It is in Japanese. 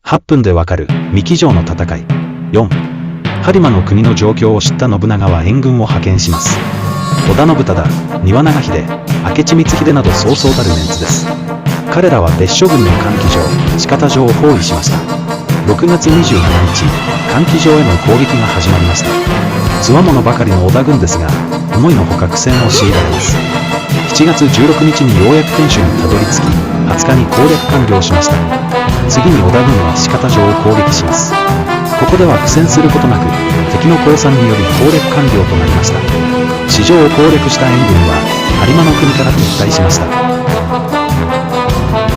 8分でわかる三木城の戦い。4、播磨の国の状況を知った信長は援軍を派遣します。織田信忠、丹羽長秀、明智光秀などそうそうたるメンツです。彼らは別所軍の換気場、四方城を包囲しました。6月27日、換気場への攻撃が始まりました。強者ばかりの織田軍ですが、思いのほか苦戦を強いられます。7月16日にようやく天守にたどり着き、20日に攻略完了しました。次に織田軍は四方城を攻撃します。ここでは苦戦することなく、敵の降参により攻略完了となりました。四条を攻略した援軍は、播磨の国から撤退しました。